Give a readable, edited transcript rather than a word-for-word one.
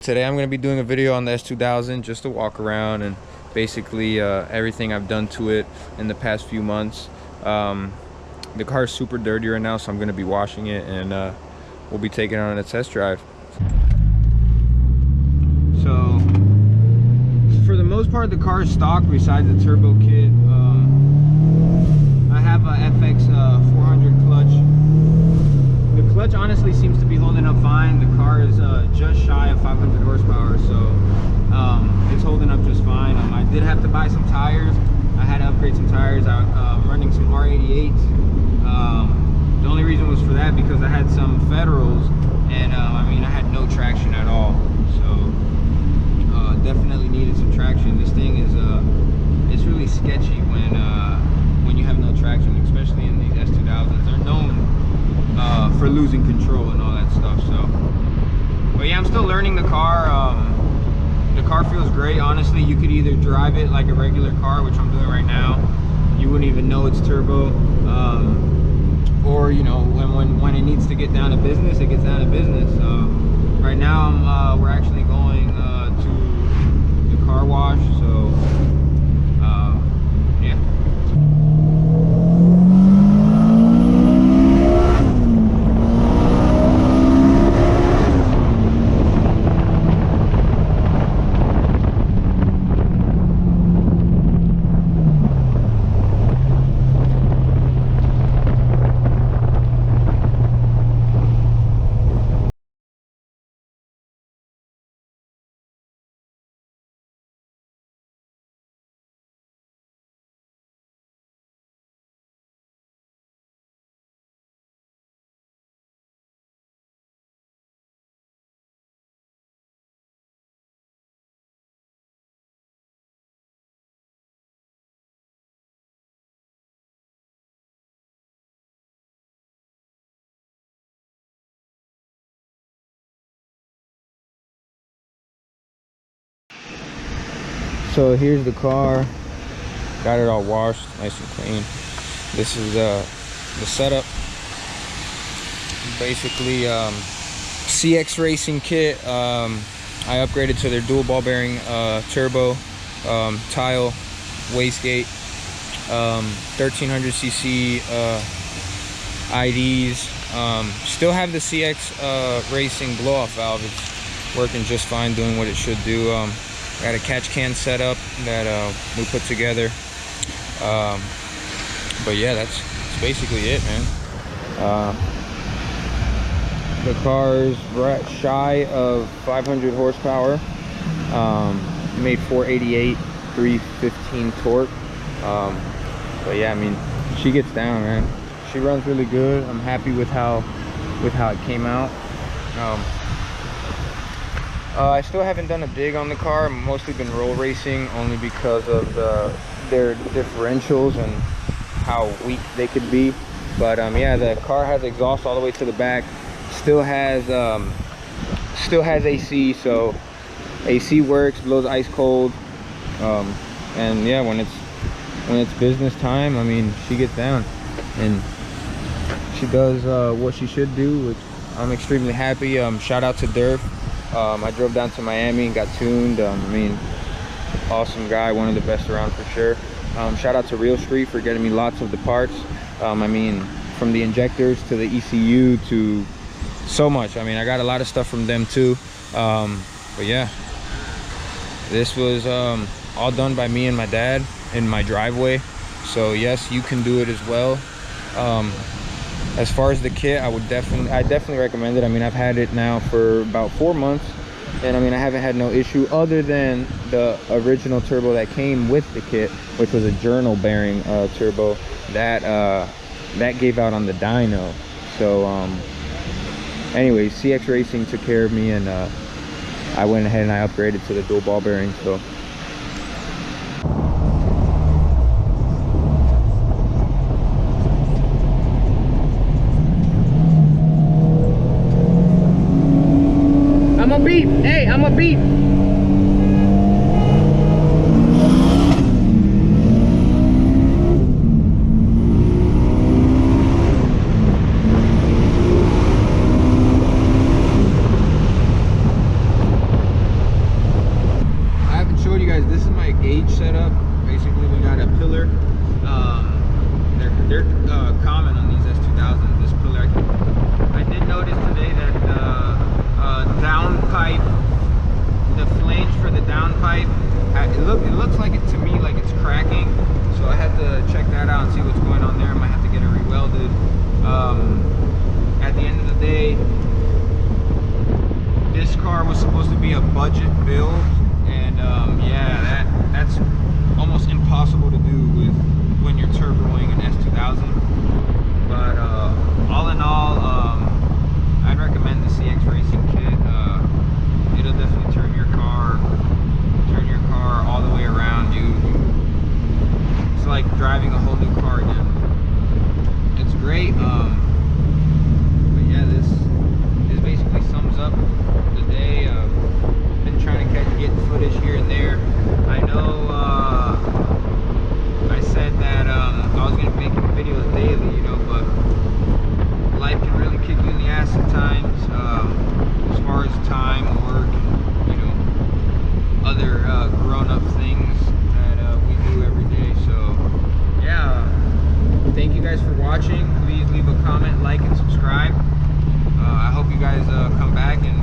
Today I'm going to be doing a video on the S2000, just to walk around and basically everything I've done to it in the past few months. The car is super dirty right now, so I'm going to be washing it, and we'll be taking it on a test drive. So for the most part, the car is stock besides the turbo kit. I have a FX 400 clutch. The clutch honestly seems to be holding up fine. The car is just shy of 500 horsepower, so it's holding up just fine. I did have to buy some tires. I had to upgrade some tires. I'm running some R88s. The only reason was for that because I had some Federals, and I mean, I had no traction at all. So definitely needed some traction. This thing is it's really sketchy when you have no traction, especially in these S2000s. They're known for losing control and all that stuff. So, but yeah, I'm still learning the car. The car feels great. Honestly, you could either drive it like a regular car, which I'm doing right now. You wouldn't even know it's turbo. Or you know, when it needs to get down to business, it gets down to business. Right now, we're actually going to the car wash. So, yeah. So here's the car. Got it all washed, nice and clean. This is the setup. Basically, CX Racing kit. I upgraded to their dual ball bearing turbo, tile, wastegate, 1300cc IDs. Still have the CX Racing blow off valve. It's working just fine, doing what it should do. Got a catch can setup that we put together. But yeah, that's basically it, man. The car is right shy of 500 horsepower. Made 488, 315 torque. But yeah, I mean, she gets down, man. She runs really good. I'm happy with how it came out. I still haven't done a dig on the car. I've mostly been roll racing, only because of their differentials and how weak they could be. But yeah, the car has exhaust all the way to the back. Still has AC, so AC works, blows ice cold. And yeah, when it's business time, I mean, she gets down and she does what she should do, which I'm extremely happy. Shout out to Derf. I drove down to Miami and got tuned. I mean, awesome guy, one of the best around for sure. Shout out to Real Street for getting me lots of the parts. I mean, from the injectors to the ECU to so much. I mean, I got a lot of stuff from them too. But yeah, this was all done by me and my dad in my driveway. So yes, you can do it as well. As far as the kit, I definitely recommend it. I mean, I've had it now for about 4 months, and I mean, I haven't had no issue other than the original turbo that came with the kit, which was a journal bearing turbo that gave out on the dyno. So anyways, CX Racing took care of me, and I went ahead and I upgraded to the dual ball bearing. So I'm a beep. Hey, I'm a beep. be a budget build, and yeah, that's almost impossible to do with when you're turboing an S2000. But all in all, I'd recommend the CX Racing kit. It'll definitely turn your car all the way around. It's like driving a whole new car again. It's great. But yeah, this basically sums up the day. Been trying to get footage here and there. I know I said that I was gonna be making videos daily, you know, but life can really kick you in the ass at times, as far as time, work, and, you know, other grown-up things that we do every day. So yeah, thank you guys for watching. Please leave a comment, like, and subscribe. I hope you guys come back and